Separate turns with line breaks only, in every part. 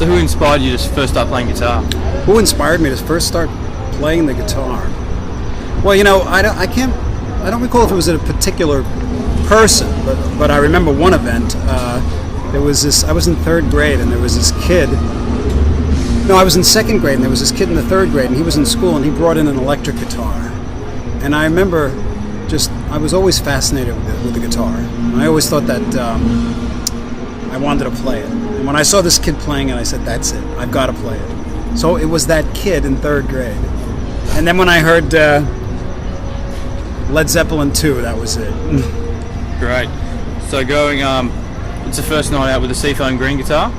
So who inspired you to first start playing guitar?
Who inspired me to first start playing the guitar? Well, I don't recall if it was a particular person, but I remember one event. There was this. I was in third grade, and there was this kid. No, I was in second grade, and there was this kid in the third grade, and he was in school, and he brought in an electric guitar. And I remember I was always fascinated with the guitar. And I always thought that I wanted to play it. And when I saw this kid playing it, I said, that's it. I've got to play it. So it was that kid in third grade. And then when I heard Led Zeppelin 2, that was it.
Great. So going, it's the first night out with the Seafoam Green guitar.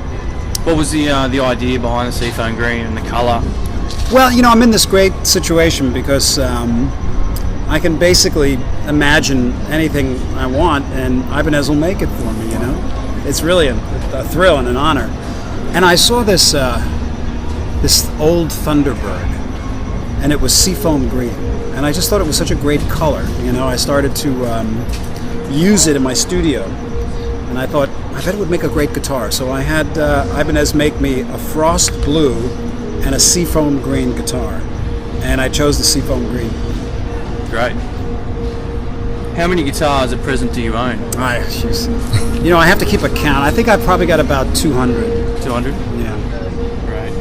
What was the idea behind the Seafoam Green and the colour?
Well, I'm in this great situation because I can basically imagine anything I want, and Ibanez will make it for me, It's really a thrill and an honor. And I saw this old Thunderbird, and it was seafoam green. And I just thought it was such a great color. I started to use it in my studio, and I thought, I bet it would make a great guitar. So I had Ibanez make me a frost blue and a seafoam green guitar, and I chose the seafoam green.
Great. How many guitars at present do you own?
I have to keep a count. I think I've probably got about 200.
200?
Yeah.
Great.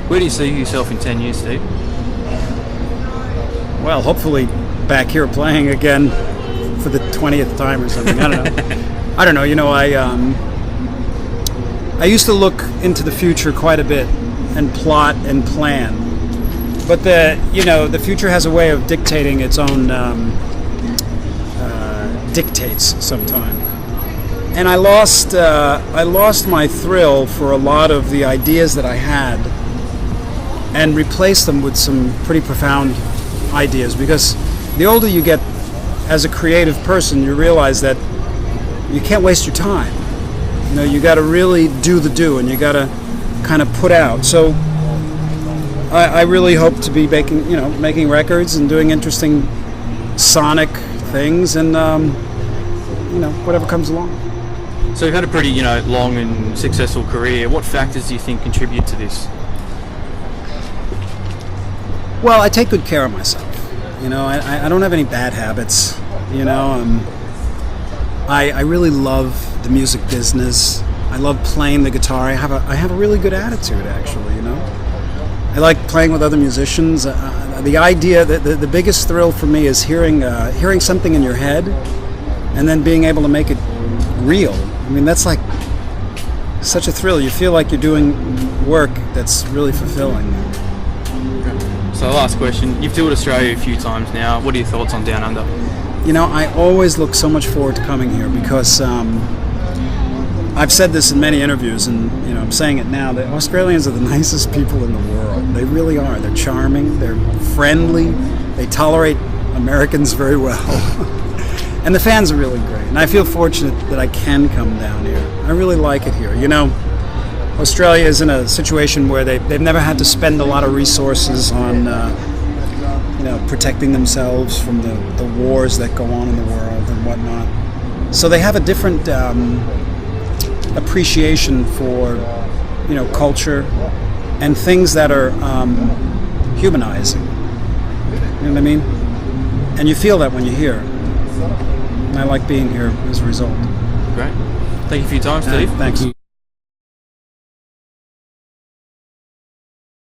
Where do you see yourself in 10 years, Steve?
Well, hopefully back here playing again for the 20th time or something. I don't know. I don't know. I used to look into the future quite a bit and plot and plan. But the future has a way of dictating its own dictates sometime. And I lost my thrill for a lot of the ideas that I had and replaced them with some pretty profound ideas, because the older you get as a creative person, you realize that you can't waste your time. You got to really do, and you got to kind of put out. So I really hope to be making records and doing interesting sonic things, and whatever comes along.
So you've had a pretty long and successful career. What factors do you think contribute to this?
Well, I take good care of myself. I don't have any bad habits. I really love the music business. I love playing the guitar. I have a really good attitude, actually. I like playing with other musicians. The idea that the biggest thrill for me is hearing something in your head, and then being able to make it real. I mean, that's like such a thrill. You feel like you're doing work that's really fulfilling.
So last question, you've toured Australia a few times now. What are your thoughts on Down Under?
I always look so much forward to coming here because I've said this in many interviews, and I'm saying it now, that Australians are the nicest people in the world. They really are. They're charming, they're friendly, they tolerate Americans very well. And the fans are really great. And I feel fortunate that I can come down here. I really like it here. Australia is in a situation where they've never had to spend a lot of resources on protecting themselves from the wars that go on in the world and whatnot. So they have a different appreciation for culture and things that are humanizing. You know what I mean? And you feel that when you're here. And I like being here as a result.
Great. Thank you for your time, Steve.
Thanks.